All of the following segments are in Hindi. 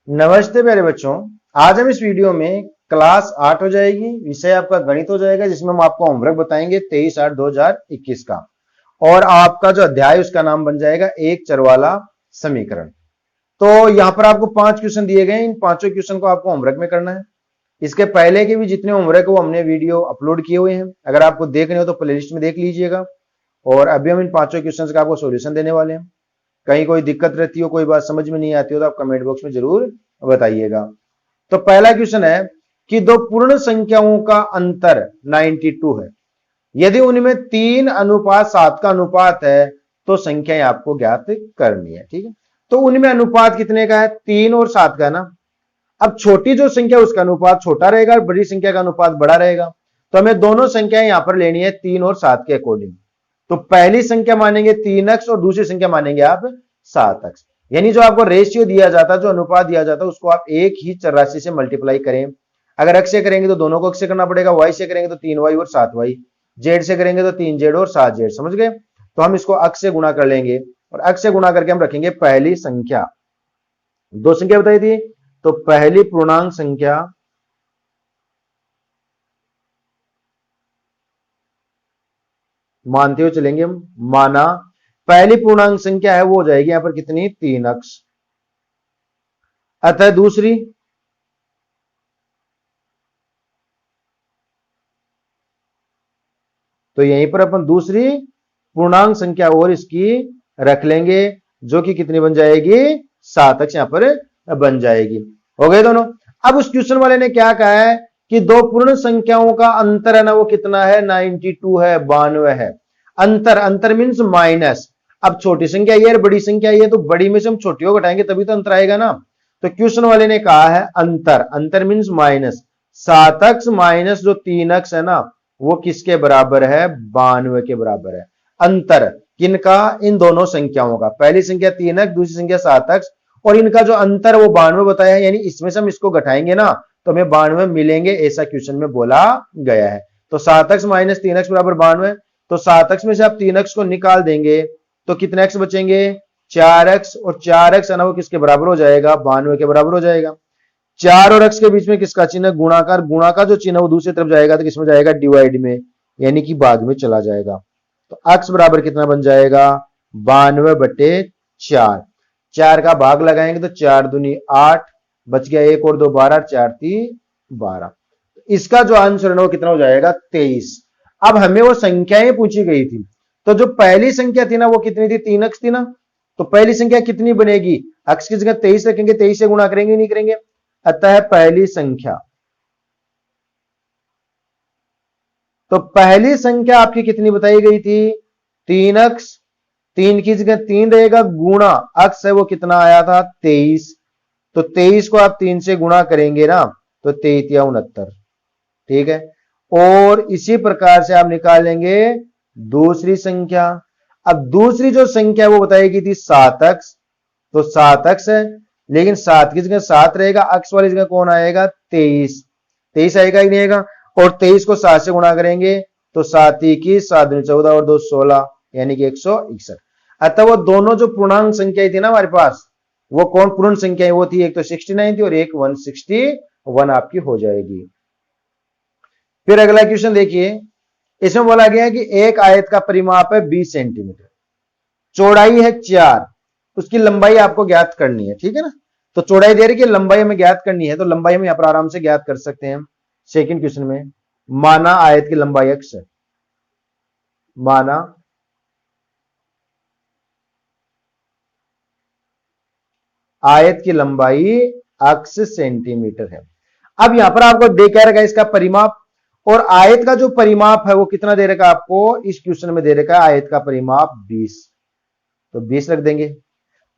नमस्ते प्यारे बच्चों। आज हम इस वीडियो में क्लास 8 हो जाएगी, विषय आपका गणित हो जाएगा, जिसमें हम आपको होमवर्क बताएंगे 23/8/2021 का। और आपका जो अध्याय उसका नाम बन जाएगा एक चर वाला समीकरण। तो यहां पर आपको 5 क्वेश्चन दिए गए हैं। इन पांचों क्वेश्चन को आपको होमवर्क में करना है। इसके पहले के भी जितने होमवर्क है वो हमने वीडियो अपलोड किए हुए हैं, अगर आपको देखने हो तो प्लेलिस्ट में देख लीजिएगा। और अभी हम इन पांचों क्वेश्चन का आपको सोल्यूशन देने वाले हैं। कहीं कोई दिक्कत रहती हो, कोई बात समझ में नहीं आती हो तो आप कमेंट बॉक्स में जरूर बताइएगा। तो पहला क्वेश्चन है कि दो पूर्ण संख्याओं का अंतर 92 है। यदि उनमें 3:7 का अनुपात है तो संख्याएं आपको ज्ञात करनी है। ठीक है, तो उनमें अनुपात कितने का है? 3 और 7 का ना। अब छोटी जो संख्या उसका अनुपात छोटा रहेगा और बड़ी संख्या का अनुपात बड़ा रहेगा। तो हमें दोनों संख्याएं यहां पर लेनी है 3 और 7 के अकॉर्डिंग। तो पहली संख्या मानेंगे 3x और दूसरी संख्या मानेंगे आप 7x। यानी जो आपको रेशियो दिया जाता है, जो अनुपात दिया जाता है, उसको आप एक ही चर राशि से मल्टीप्लाई करें। अगर x से करेंगे तो दोनों को x से करना पड़ेगा, y से करेंगे तो 3y और 7y, z से करेंगे तो 3z और 7z। समझ गए? तो हम इसको x से गुणा कर लेंगे और x से गुणा करके हम रखेंगे पहली संख्या। दो संख्या बताई थी, तो पहली पूर्णांक संख्या मानते हुए चलेंगे हम। माना पहली पूर्णांक संख्या है वो हो जाएगी यहां पर कितनी? 3x। अतः दूसरी तो यहीं पर अपन दूसरी पूर्णांक संख्या और इसकी रख लेंगे, जो कि कितनी बन जाएगी? 7x यहां पर बन जाएगी। हो गए दोनों। अब उस क्वेश्चन वाले ने क्या कहा है कि दो पूर्ण संख्याओं का अंतर है ना, वो कितना है? 92 है, 92 है। अंतर, अंतर मीन्स माइनस। अब छोटी संख्या ये है, बड़ी संख्या ये, तो बड़ी में से हम छोटी को घटाएंगे तभी तो अंतर आएगा ना। तो क्वेश्चन वाले ने कहा है अंतर, अंतर मीन्स माइनस। 7x माइनस जो 3x है ना, वो किसके बराबर है? 92 के बराबर है। अंतर किनका? इन दोनों संख्याओं का। पहली संख्या 3x, दूसरी संख्या 7x, और इनका जो अंतर वो 92 बताया है। यानी इसमें से हम इसको घटाएंगे ना तो हमें 92 मिलेंगे, ऐसा क्वेश्चन में बोला गया है। तो 7x माइनस 3x बराबर 92। तो 7x में से आप 3x को निकाल देंगे तो कितने x बचेंगे? 4x। और 4x है ना, वो किसके बराबर हो जाएगा? 92 के बराबर हो जाएगा। 4 और x के बीच में किसका चिन्ह? गुणाकार। गुणा का जो चिन्ह वो दूसरी तरफ जाएगा तो किसमें जाएगा? डिवाइड में, यानी कि भाग में चला जाएगा। तो x बराबर कितना बन जाएगा? 92/4। 4 का भाग लगाएंगे तो 4 दूनी 8, बच गया 1 और 2 12, 4 3 12। इसका जो आंसर है वो कितना हो जाएगा? 23। अब हमें वो संख्याएं पूछी गई थी, तो जो पहली संख्या थी ना वो कितनी थी? 3x थी ना। तो पहली संख्या कितनी बनेगी? x की जगह 23 रखेंगे, 23 से गुणा करेंगे, नहीं करेंगे। अतः पहली संख्या, तो पहली संख्या आपकी कितनी बताई गई थी? 3x। 3 की जगह 3 रहेगा, गुणा x है वो कितना आया था? 23। तो 23 को आप 3 से गुणा करेंगे ना तो 23 या 69। ठीक है, और इसी प्रकार से आप निकालेंगे दूसरी संख्या। अब दूसरी जो संख्या वो बताई गई थी 7x। तो 7x है, लेकिन 7 की जगह 7 रहेगा, x वाली जगह कौन आएगा? 23। 23 आएगा ही नहीं आएगा। और 23 को 7 से गुणा करेंगे तो 7 21, 7 दूनी 14 और 2 16, यानी कि 161। अतः वो दोनों जो पूर्णांक संख्या थी ना हमारे पास, वो कौन पूर्ण संख्या है? वो थी एक तो 69 थी और एक 161 आपकी हो जाएगी। फिर अगला क्वेश्चन देखिए, इसमें बोला गया है कि एक आयत का परिमाप है 20 सेंटीमीटर, चौड़ाई है 4, उसकी लंबाई आपको ज्ञात करनी है। ठीक है ना, तो चौड़ाई दे रही है, लंबाई हमें ज्ञात करनी है, तो लंबाई हम यहां पर आराम से ज्ञात कर सकते हैं। सेकंड क्वेश्चन में माना आयत की लंबाई x है। माना आयत की लंबाई x सेंटीमीटर है। अब यहां पर आपको दे क्या रखा है? इसका परिमाप। और आयत का जो परिमाप है वो कितना दे रखा है आपको? इस क्वेश्चन में दे रखा है आयत का परिमाप 20। तो 20 रख देंगे।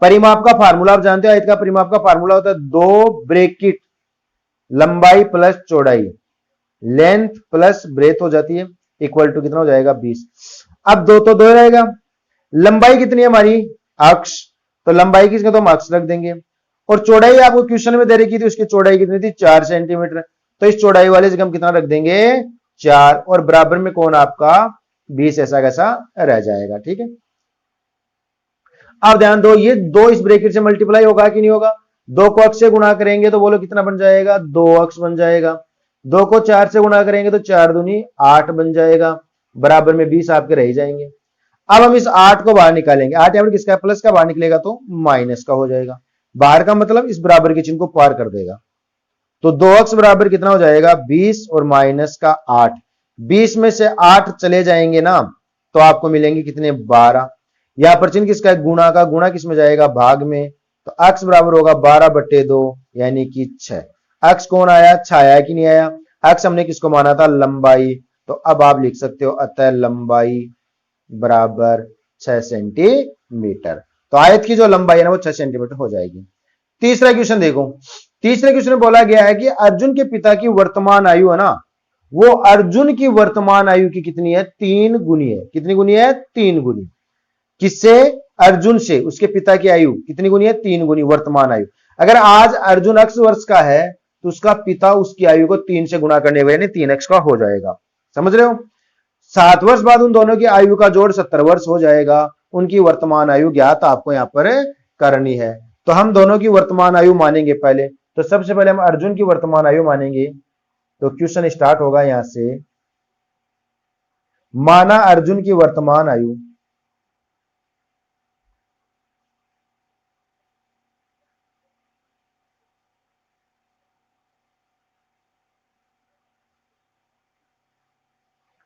परिमाप का फार्मूला आप जानते हो, आयत का परिमाप का फार्मूला होता है 2 ब्रैकेट लंबाई प्लस चौड़ाई, लेंथ प्लस ब्रेथ हो जाती है, इक्वल टू कितना हो जाएगा? 20। अब 2 तो 2 रहेगा। लंबाई कितनी है हमारी? अक्ष। तो लंबाई की जगह तो हम अक्ष रख देंगे। और चौड़ाई आपको क्वेश्चन में दे रखी थी, उसकी चौड़ाई कितनी थी? 4 सेंटीमीटर। तो इस चौड़ाई वाले जगह हम कितना रख देंगे? 4। और बराबर में कौन आपका? 20 ऐसा कैसा रह जाएगा। ठीक है, अब ध्यान दो, ये 2 इस ब्रैकेट से मल्टीप्लाई होगा कि नहीं होगा? 2 को अक्स से गुणा करेंगे तो बोलो कितना बन जाएगा, 2 अक्स बन जाएगा। 2 को 4 से गुणा करेंगे तो 4 दूनी 8 बन जाएगा, बराबर में 20 आपके रह जाएंगे। अब हम इस 8 को बाहर निकालेंगे, 8 यहाँ पर किसका प्लस का, बाहर निकलेगा तो माइनस का हो जाएगा। बाहर का मतलब इस बराबर के चिन्ह को पार कर देगा। तो 2x बराबर कितना हो जाएगा, 20 और माइनस का 8। 20 में से 8 चले जाएंगे ना तो आपको मिलेंगे कितने, 12। यहां पर चिन्ह किसका है, गुणा का, गुणा किस में जाएगा, भाग में। तो x बराबर होगा 12/2 यानी कि 6। x कौन आया, 6 आया कि नहीं आया। x हमने किसको माना था, लंबाई। तो अब आप लिख सकते हो अतः लंबाई बराबर 6 सेंटीमीटर। तो आयत की जो लंबाई है ना वो 6 सेंटीमीटर हो जाएगी। तीसरा क्वेश्चन देखो, तीसरे क्वेश्चन में बोला गया है कि अर्जुन के पिता की वर्तमान आयु है ना, वो अर्जुन की वर्तमान आयु की कितनी है, 3 गुनी है। कितनी गुनी है, 3 गुनी। किससे, अर्जुन से। उसके पिता की आयु कितनी गुनी है, 3 गुनी वर्तमान आयु। अगर आज अर्जुन x वर्ष का है तो उसका पिता उसकी आयु को 3 से गुणा करने यानी 3x का हो जाएगा। समझ रहे हो। 7 वर्ष बाद उन दोनों की आयु का जोड़ 70 वर्ष हो जाएगा। उनकी वर्तमान आयु ज्ञात आपको यहां पर करनी है। तो हम दोनों की वर्तमान आयु मानेंगे पहले। तो सबसे पहले हम अर्जुन की वर्तमान आयु मानेंगे। तो क्वेश्चन स्टार्ट होगा यहां से, माना अर्जुन की वर्तमान आयु।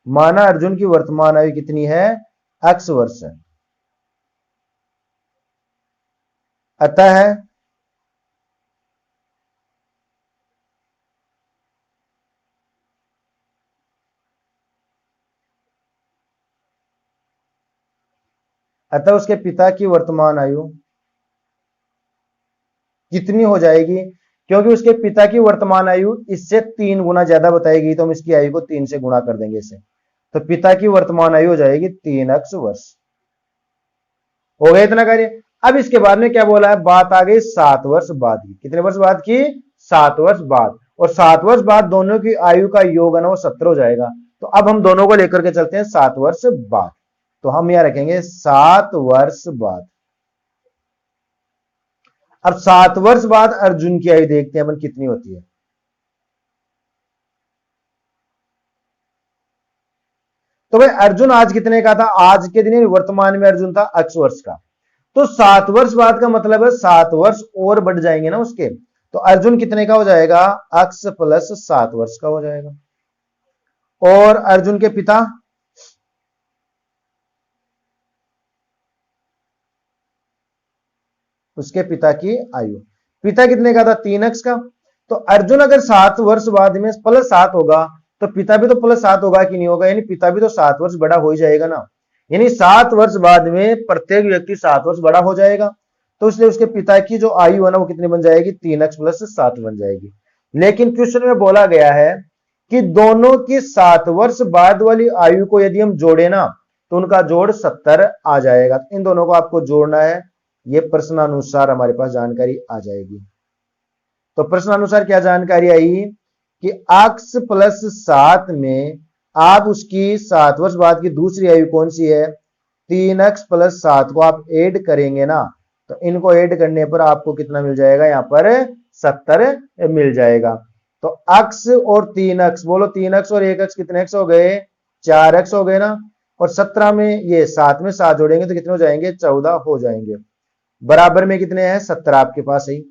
माना अर्जुन की वर्तमान आयु कितनी है, x वर्ष है। अतः अतः उसके पिता की वर्तमान आयु कितनी हो जाएगी, क्योंकि उसके पिता की वर्तमान आयु इससे 3 गुना ज्यादा बताएगी तो हम इसकी आयु को 3 से गुणा कर देंगे इसे। तो पिता की वर्तमान आयु हो जाएगी 3x वर्ष। हो गया इतना कार्य। अब इसके बाद में क्या बोला है, बात आ गई 7 वर्ष बाद की। कितने वर्ष बाद की, 7 वर्ष बाद। और 7 वर्ष बाद दोनों की आयु का योग है ना वो 70 हो जाएगा। तो अब हम दोनों को लेकर के चलते हैं 7 वर्ष बाद। तो हम यहां रखेंगे 7 वर्ष बाद। अब 7 वर्ष बाद अर्जुन की आयु देखते हैं अपन कितनी होती है। तो भाई अर्जुन आज कितने का था, आज के दिन वर्तमान में अर्जुन था x वर्ष का। तो 7 वर्ष बाद का मतलब है 7 वर्ष और बढ़ जाएंगे ना उसके। तो अर्जुन कितने का हो जाएगा, x + 7 वर्ष का हो जाएगा। और अर्जुन के पिता, उसके पिता की आयु, पिता कितने का था, 3x का। तो अर्जुन अगर 7 वर्ष बाद में +7 होगा तो पिता भी तो +7 होगा कि नहीं होगा, यानी पिता भी तो 7 वर्ष बड़ा हो ही जाएगा ना। यानी 7 वर्ष बाद में प्रत्येक व्यक्ति 7 वर्ष बड़ा हो जाएगा। तो इसलिए उसके पिता की जो आयु है ना वो कितनी बन जाएगी, 3x + 7 बन जाएगी। लेकिन क्वेश्चन में बोला गया है कि दोनों की 7 वर्ष बाद वाली आयु को यदि हम जोड़े ना तो उनका जोड़ 70 आ जाएगा। इन दोनों को आपको जोड़ना है, ये प्रश्नानुसार हमारे पास जानकारी आ जाएगी। तो प्रश्नानुसार क्या जानकारी आई कि x + 7 में आप उसकी 7 वर्ष बाद की दूसरी आयु कौन सी है, 3x + 7 को आप ऐड करेंगे ना तो इनको ऐड करने पर आपको कितना मिल जाएगा, यहां पर 70 मिल जाएगा। तो x और 3x, बोलो 3x और 1x कितने x हो गए, 4x हो गए ना। और 17 में ये 7 में 7 जोड़ेंगे तो कितने हो जाएंगे, 14 हो जाएंगे। बराबर में कितने हैं, 17 आपके पास है।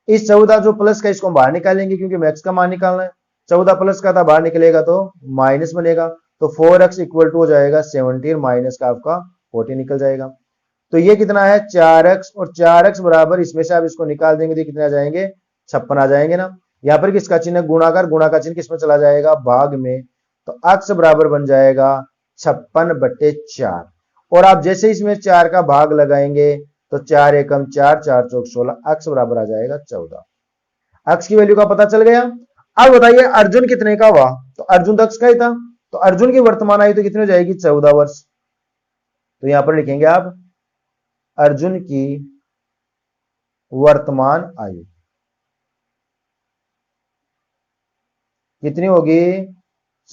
इस 14 जो प्लस का इसको बाहर निकालेंगे क्योंकि मैक्स का मान निकालना है। 14 प्लस का था बाहर निकलेगा तो माइनस बनेगा। तो 4x = हो जाएगा 70 माइनस का आपका 40 निकल जाएगा। तो ये कितना है, 4x। और 4x बराबर इसमें से आप इसको निकाल देंगे तो कितने आ जाएंगे, 56 आ जाएंगे ना। यहाँ पर किसका चिन्ह, गुणाकार, गुणा का चिन्ह किसमें चला जाएगा, भाग में। तो x बराबर बन जाएगा 56/4। और आप जैसे इसमें 4 का भाग लगाएंगे तो 4 एकम 4, 4 चौक 16, x बराबर आ जाएगा 14। x की वैल्यू का पता चल गया। अब बताइए अर्जुन कितने का हुआ, तो अर्जुन तो x का ही था। तो अर्जुन की वर्तमान आयु तो कितनी हो जाएगी, 14 वर्ष। तो यहां पर लिखेंगे आप अर्जुन की वर्तमान आयु कितनी होगी,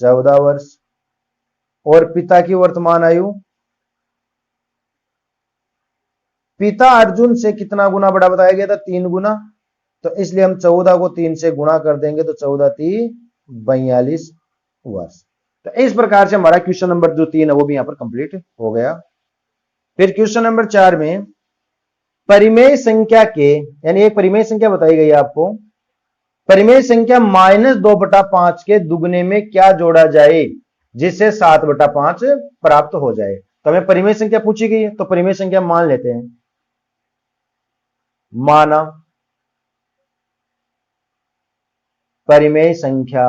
14 वर्ष। और पिता की वर्तमान आयु, पिता अर्जुन से कितना गुना बड़ा बताया गया था, 3 गुना। तो इसलिए हम 14 को 3 से गुणा कर देंगे तो 14 3 42 वर्ष। तो इस प्रकार से हमारा क्वेश्चन नंबर जो 3 है वो भी यहां पर कंप्लीट हो गया। फिर क्वेश्चन नंबर 4 में परिमेय संख्या के, यानी एक परिमेय संख्या बताई गई है आपको, परिमेय संख्या -2/5 के दुगने में क्या जोड़ा जाए जिससे 7/5 प्राप्त हो जाए। तो हमें परिमेय संख्या पूछी गई है, तो परिमेय संख्या मान लेते हैं। माना परिमेय संख्या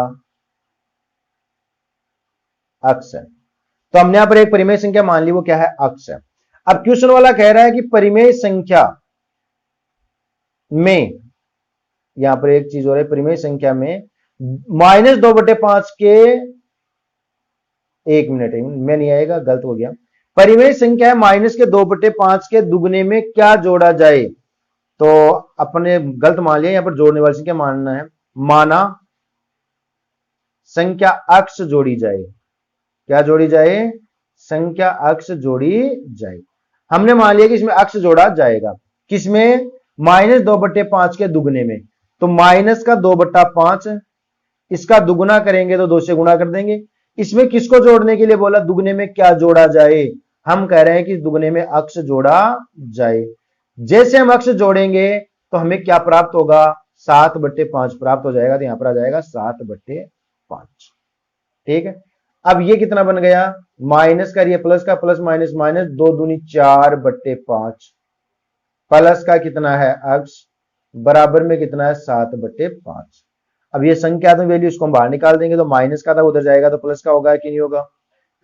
अक्ष है, तो हमने यहां पर एक परिमेय संख्या मान ली, वो क्या है, अक्ष है। अब क्वेश्चन वाला कह रहा है कि परिमेय संख्या में, यहां पर एक चीज हो रही है, परिमेय संख्या में -2/5 के, एक मिनट में नहीं आएगा, गलत हो गया। परिमेय संख्या है -2/5 के दुगने में क्या जोड़ा जाए, तो अपने गलत मान लिया, यहां पर जोड़ने वाली संख्या मानना है। माना संख्या अक्ष जोड़ी जाए, क्या जोड़ी जाए, संख्या अक्ष जोड़ी जाए। हमने मान लिया कि इसमें अक्ष जोड़ा जाएगा, किसमें, -2/5 के दुगने में। तो माइनस का 2/5, इसका दुगुना करेंगे तो 2 से गुणा कर देंगे। इसमें किसको जोड़ने के लिए बोला, दुगने में क्या जोड़ा जाए, हम कह रहे हैं कि दुगने में अक्ष जोड़ा जाए। जैसे हम अक्ष जोड़ेंगे तो हमें क्या प्राप्त होगा, 7/5 प्राप्त हो जाएगा। तो यहां पर आ जाएगा 7/5। ठीक है, अब ये कितना बन गया, माइनस का प्लस का प्लस माइनस माइनस, 2 दूनी 4/5, प्लस का कितना है अक्ष, बराबर में कितना है 7/5। अब ये संख्या तो वैल्यू, इसको हम बाहर निकाल देंगे, तो माइनस का था उधर जाएगा तो प्लस का होगा कि नहीं होगा।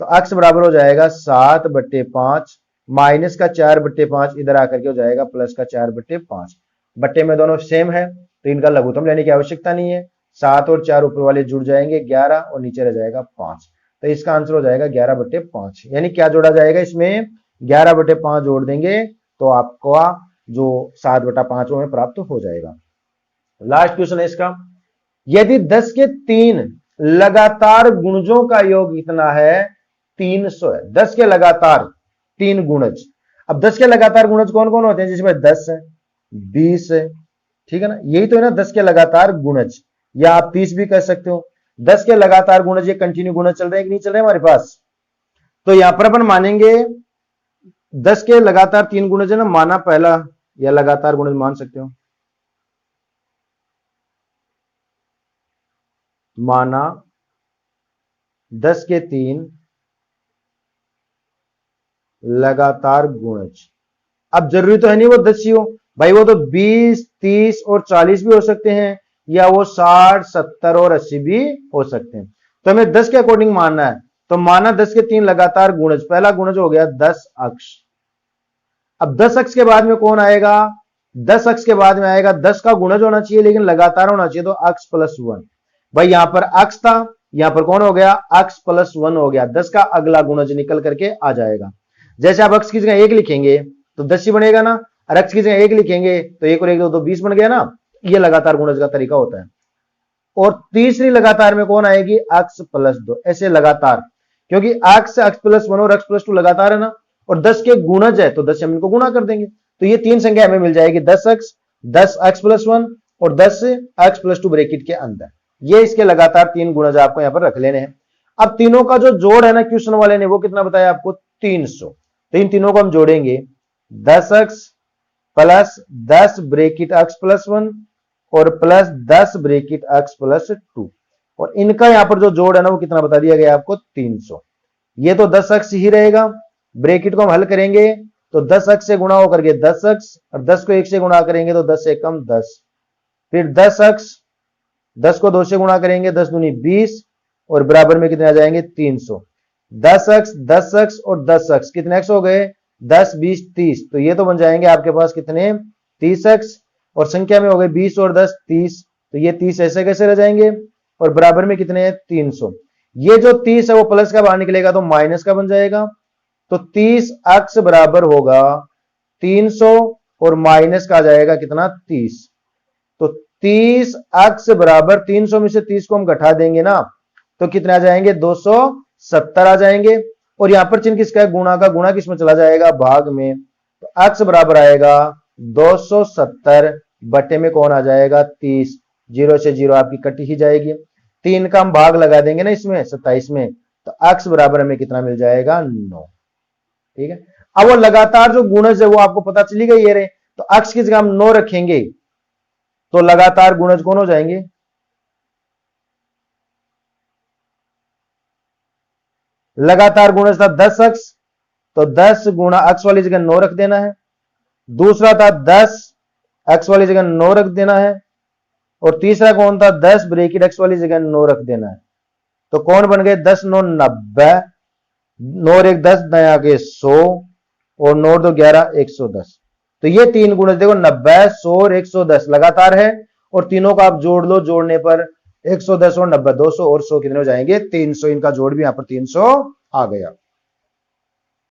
तो अक्ष बराबर हो जाएगा 7/5, माइनस का 4/5 इधर आकर के हो जाएगा प्लस का 4/5। बट्टे में दोनों सेम है तो इनका लघुत्तम लेने की आवश्यकता नहीं है। 7 और 4 ऊपर वाले जुड़ जाएंगे 11 और नीचे रह जाएगा 5। तो इसका आंसर हो जाएगा 11/5। यानी क्या जोड़ा जाएगा, इसमें 11/5 जोड़ देंगे तो आपका जो 7/5 में प्राप्त हो जाएगा। लास्ट क्वेश्चन है इसका, यदि 10 के 3 लगातार गुणजों का योग कितना है, 300 है। 10 के लगातार 3 गुणज। अब 10 के लगातार गुणज कौन कौन होते हैं, जिसमें 10 है, 20 है, ठीक है ना, यही तो है ना 10 के लगातार गुणज, या आप 30 भी कह सकते हो। 10 के लगातार गुणज, ये कंटिन्यू गुणज चल रहे हैं कि नहीं चल रहे हमारे पास। तो यहां पर अपन मानेंगे 10 के लगातार 3 गुणज है ना, माना पहला, या लगातार गुणज मान सकते हो, माना 10 के 3 लगातार गुणज। अब जरूरी तो है नहीं वो 10 ही हो भाई, वो तो 20, 30 और 40 भी हो सकते हैं, या वो 60, 70 और 80 भी हो सकते हैं। तो हमें 10 के अकॉर्डिंग मानना है। तो माना 10 के 3 लगातार गुणज, पहला गुणज हो गया 10 अक्ष। अब 10 अक्ष के बाद में कौन आएगा, 10 अक्ष के बाद में आएगा 10 का गुणज होना चाहिए लेकिन लगातार होना चाहिए, तो अक्ष +1। भाई यहां पर अक्ष था, यहां पर कौन हो गया, अक्ष +1 हो गया। 10 का अगला गुणज निकल करके आ जाएगा। जैसे आप अक्ष की जगह 1 लिखेंगे तो 10 ही बनेगा ना, और अक्ष की जगह 1 लिखेंगे तो 1 और 1 2 20 बन गया ना। ये लगातार गुणज का तरीका होता है। और तीसरी लगातार में कौन आएगी, अक्ष +2, ऐसे लगातार, क्योंकि अक्ष +1 और अक्ष +2 लगातार है ना, और 10 के गुणज है तो 10 से हम इनको गुणा कर देंगे। तो ये 3 संख्या हमें मिल जाएगी, 10 अक्ष, 10 अक्ष +1 और 10 अक्ष +2 ब्रैकेट के अंदर। ये इसके लगातार 3 गुणज आपको यहां पर रख लेने हैं। अब तीनों का जो जोड़ है ना क्वेश्चन वाले ने, वो कितना बताया आपको, 300। तो इन तीनों को हम जोड़ेंगे, 10 अक्ष प्लस 10 ब्रैकेट अक्ष +1 और प्लस 10 ब्रैकेट अक्ष +2, और इनका यहां पर जो जोड़ है ना वो कितना बता दिया गया आपको, 300। ये तो 10 अक्ष ही रहेगा, ब्रैकेट को हम हल करेंगे तो 10 अक्ष से गुणा होकर के 10 अक्ष, और 10 को 1 से गुणा करेंगे तो 10 से कम 10, फिर 10 अक्ष, 10 को 2 से गुणा करेंगे 10 दूनी 20, और बराबर में कितने आ जाएंगे, 300। 10 अक्ष, 10 अक्ष और 10 अक्ष, कितने अक्ष हो गए, 10 20 30, तो ये तो बन जाएंगे आपके पास कितने, 30 अक्ष, और संख्या में हो गए 20 और 10 30, तो ये 30 ऐसे कैसे रह जाएंगे, और बराबर में कितने हैं, 300। ये जो 30 है वो प्लस का बाहर निकलेगा तो माइनस का बन जाएगा। तो 30 अक्ष बराबर होगा 300 और माइनस का आ जाएगा कितना, 30। तो 30 अक्ष बराबर 300 में से 30 को हम घटा देंगे ना तो कितने आ जाएंगे, 270 आ जाएंगे। और यहां पर चिन्ह किसका है, गुणा का, गुणा किसमें चला जाएगा, भाग में। तो अक्ष बराबर आएगा 270 बट्टे में कौन आ जाएगा 30, 0 से 0 आपकी कट ही जाएगी। 3 का हम भाग लगा देंगे ना इसमें 27 में, तो x बराबर हमें कितना मिल जाएगा 9। ठीक है, अब वो लगातार जो गुणज है वो आपको पता चली गई ये रहे, तो x की जगह हम 9 रखेंगे तो लगातार गुणज कौन हो जाएंगे, लगातार गुणज था 10x, तो 10 गुणा x वाली जगह 9 रख देना है। दूसरा था 10 x वाली जगह 9 रख देना है, और तीसरा कौन था 10 ब्रैकेट x वाली जगह 9 रख देना है। तो कौन बन गए 10 9 90, 9 1 10 नया के 100, और 9 2 11 110। तो ये तीन गुणज देखो 90 100 और 110 लगातार है, और तीनों का आप जोड़ लो, जोड़ने पर 110 और 90 200 और 100 कितने हो जाएंगे 300। इनका जोड़ भी यहां पर 300 आ गया।